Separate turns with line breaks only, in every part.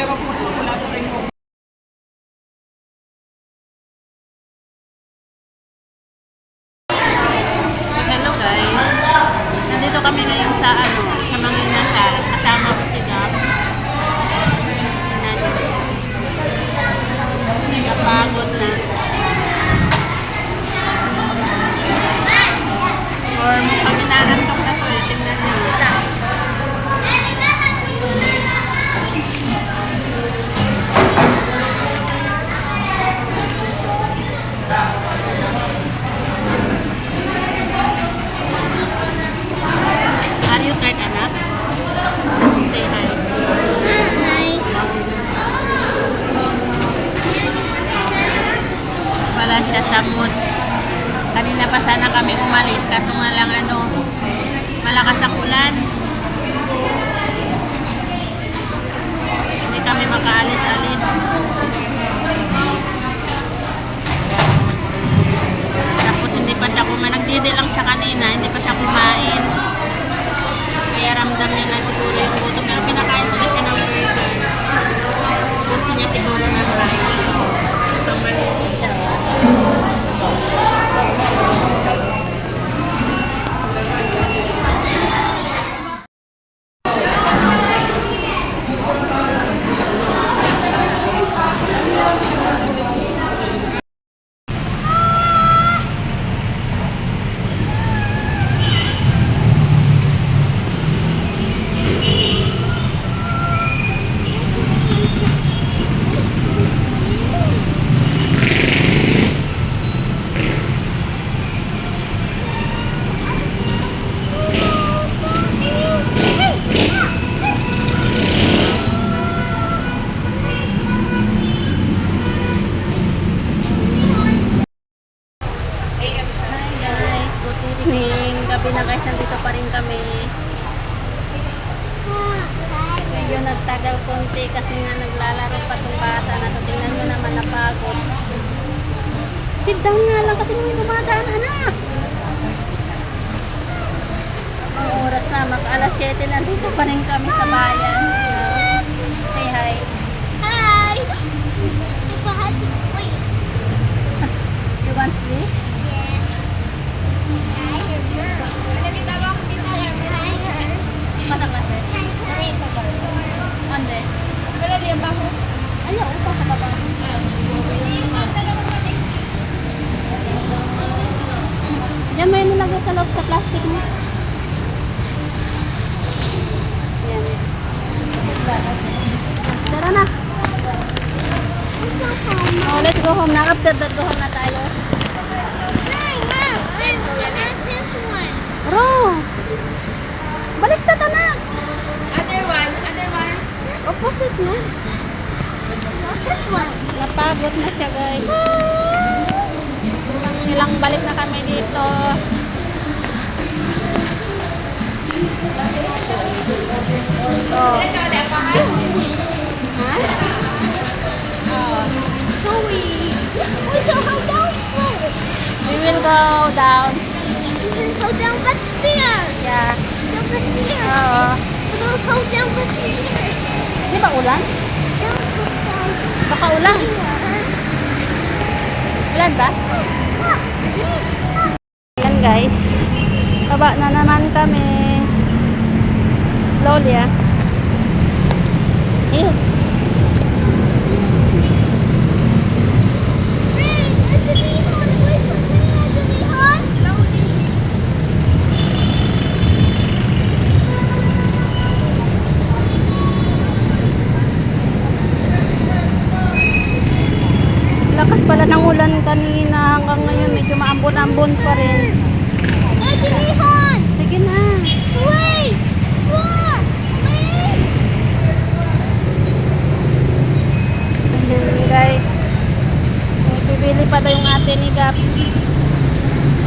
naglaro po sa wala pa rin po.
Hello guys. Nandito kami ngayon sa sa Manginasal. Kasama ko si Gab. Napagod na. Or pag inaantok na to, tingnan niyo. Are you tired, anak? Say hi.
Hi.
Wala siya sa mood. Kanina pa sana kami umalis, kaso nga lang malakas ang ulan. Hindi kami makaalis-alis. Tapos hindi pa siya kumain. Nagdidi lang siya kanina, hindi pa siya kumain. Kaya ramdam niya na siguro yung gutom. Pero pinakain ko na siya ng burger. Gusto niya siguro ng rice. So, maliit siya. Gabi na guys, nandito pa rin kami. Medyo nagtagal konti kasi nga naglalaro pa itong bata na to. Tingnan nyo naman, napagod. Sit down nga lang kasi may dumadaan, anak. Ang oras na, mag-alas 7, nandito pa rin kami sa bayan. Say hi.
Hi. Wait.
You want sleep? Masa klase? Ande?
Wala diyan ba ako?
Ayaw, upa sa baba. Diyan may nilagay sa loob sa plastic mo. Yan. Tara na. Oh, let's go home na. After that, go home na tayo. Bro! Baliktad, anak!
Other one.
Opposite na.
This one.
Napagod na siya, guys. Ilang balik na kami dito. Oh. Ha? Oh. We will go down.
Go down the stairs.
Yeah.
Down the stairs.
Oo.
We'll go down the stairs.
Di ba ulan? Baka ulan. Ulan ba? Ayan guys. Baba na naman kami. Slowly ah. Ew. Lakas pala ng ulan kanina hanggang ngayon medyo maambon-ambon pa rin. Sige na.
Wait! Look! Wait!
Ayan guys. Bibili pa daw yung ate ni Gap.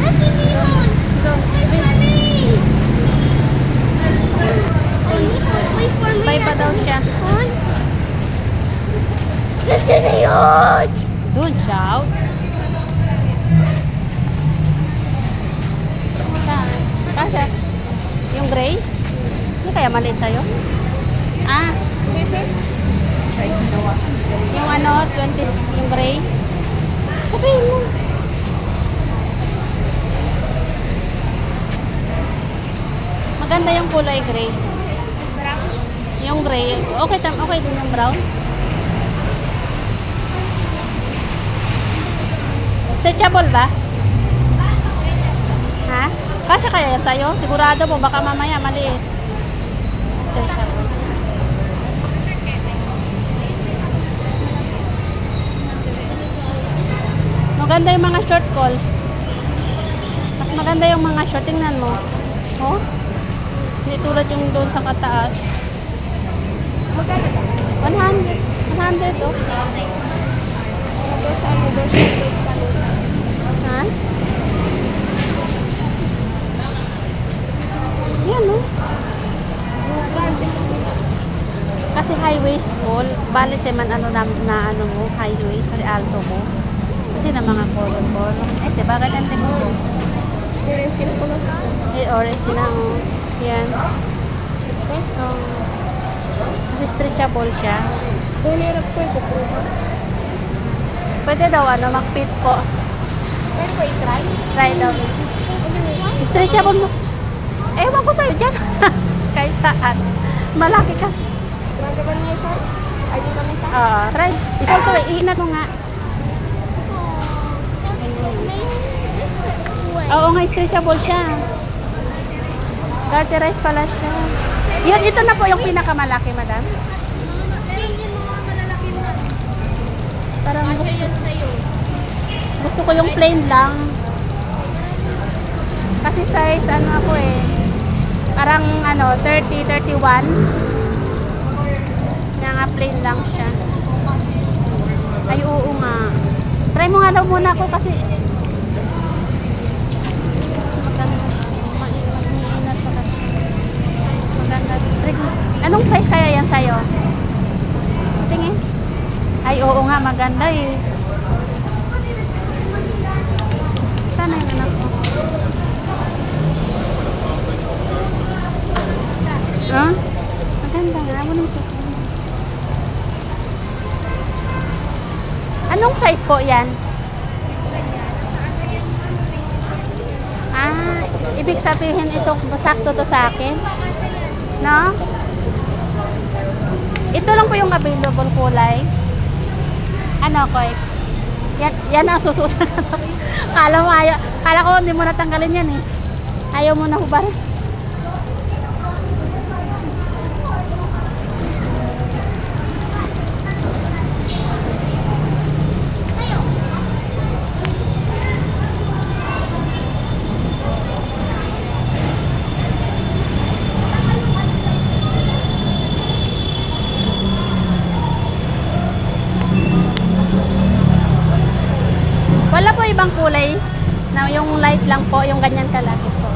Ate Nihon! Wait for me.
Bye pa daw siya.
Ate Nihon!
Don't shout. Kasha. Yung gray? Hindi kaya maliit sa'yo? Ah.
Right
yung gray. Sabihin mo. Maganda yung kulay gray. Yung gray. Okay, okay din yung brown. Stretchable ba? Ha? Kasya kaya yan sa'yo? Sigurado mo, baka mamaya maliit. Stretchable. Maganda yung mga short call. Mas maganda yung mga short. Tingnan mo. Oh? Hindi tulad yung doon sa kataas. 100. 100 oh. Ha? Yan oh. Kasi high waist mo, bali siya man ano na ano mo, high waist, kasi alto mo. Kasi na mga color. Eh, diba ganyan din mo? Eh, orange na oh. Yan. Oh. Kasi stretchable siya. Pwede daw ano, mag-fit po. Try daw. Stretchable mo. Ewan ko sa'yo dyan. Kahit saan. Malaki kasi. Oo, try. Isang ko, ihinat mo nga. Oo nga, stretchable siya. Garterized pala siya. Yun, ito na po yung pinakamalaki, madam.
Meron yung mga malalaki na.
Parang
Kasi yan sa'yo.
gusto ko yung plain lang. Kasi size, ano ako eh. Parang ano, 30, 31. Kaya nga plain lang siya. Ay, oo nga. Try mo nga daw muna ako kasi maganda siya. Maingat pala siya. Maganda. Anong size kaya yan sa'yo? Tingin. Ay, oo nga. Maganda eh. Sana yung anak ko. Huh? Maganda nga. Walang tutok. Anong size po yan? Ah, ibig sabihin ito sakto to sa akin? No? Ito lang po yung available kulay. Ano ko eh? Yan ang sususan. Kala ko hindi mo natanggalin yan eh. Ayaw mo na hubarin. Wala po ibang kulay na yung light lang po, yung ganyan kalaki po.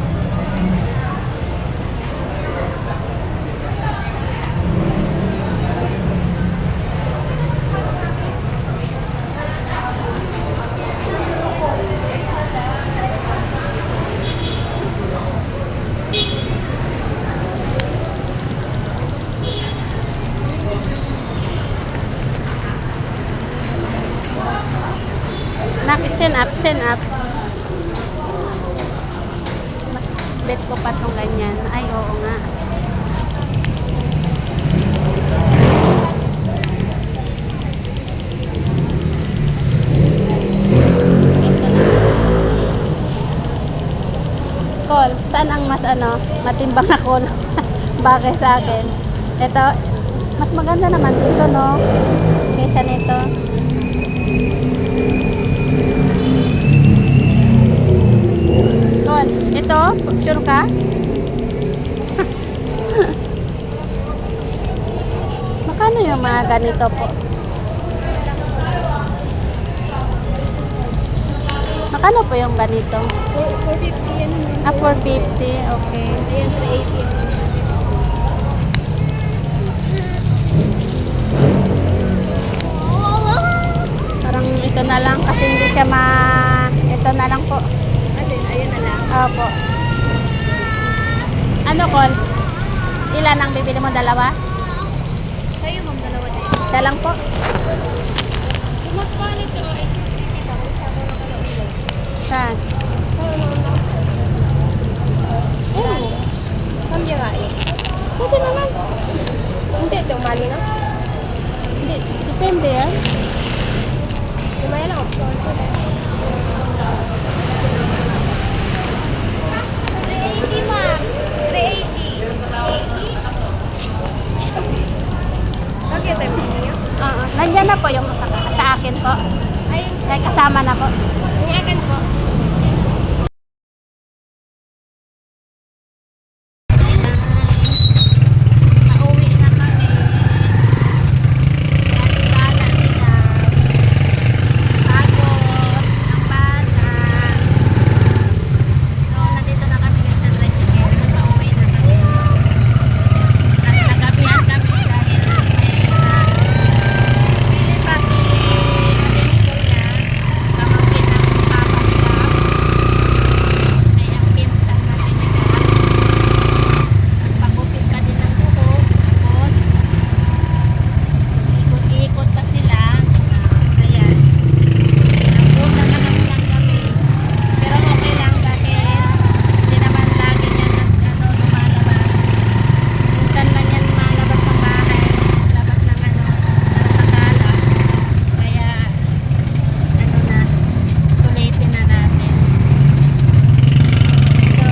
Nak, stand up, stand up. Mas bet ko pa itong ganyan. Ay, oo nga. Call, saan ang mas ano, matimbang na call? Bagay sa akin. Ito, mas maganda naman dito, no? Kaysa nito. Ito, sure ka? Magkano yung mga ganito po? Magkano po yung ganito?
450 yan.
Ah, 450. Okay.
Ayan, 380 yan.
Parang ito na lang kasi hindi siya ito na lang po.
Ayan na lang.
Opo. Ano, Col? Ilan ang bibili mo? Dalawa?
Kayo, ma'am, dalawa din.
Isa lang po.
mas mahal ito. Ay, kita ko siya ako nakalaulog.
Saan?
Ayun mo. Kambya nga yun.
Pwede naman.
Hindi, ito umali na.
Hindi, depende yan.
Lumaya lang option ko. 380 ma'am. 380. Okay, tayo mo niyo?
Oo. Nandiyan na po yung sa akin po.
Ay,
Ay, kasama na po.
yung akin po.
Pauwi na kami. Gala sila. Pagod. Ang bata. So, nandito na kami guys sa tricycle. Pauwi na kami. Nagagabihan kami dahil pili pati school niya. Pamangkin ng papa nila. Ay, ang pinsan natin nila. Pagupit ka din ng buhok. Tapos, ikot-ikot pa sila. Ayan. Nabutan na kami ng gabi. Pero okay lang dahil hindi naman lagi yan lumalabas. Minsan lang yan malabas ng bahay. Labas ng naratagala. Kaya, sulitin na natin. So,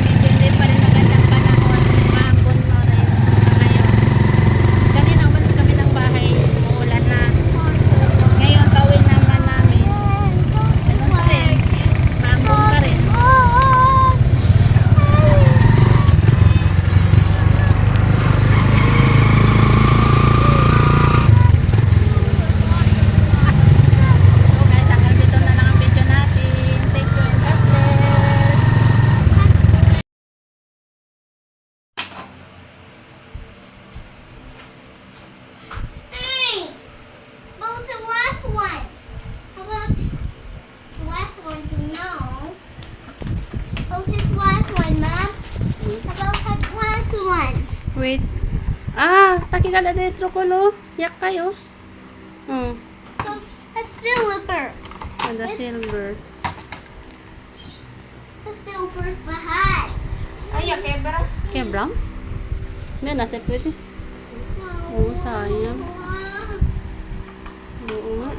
medyo hindi pa rin magandang panahon. Maambon mo rin ngayon. Kanina umalis kami ng bahay. Uulan na. Ngayon, pauwi naman namin. Ganun pa rin. Maambon pa rin. So guys, hanggang dito na lang ang video natin. Thank you and God bless.
Hey! What was the last one? How about the last one to know? What was his last one, Mom? How about his last one?
Wait. Taki ka na dentro ko, lo. Yak kayo.
So, a silver.
The silver.
The silver's behind.
Ay, kebra.
Kaya brown? Hindi, nasa pwede. Oo, sayang. Oo nga.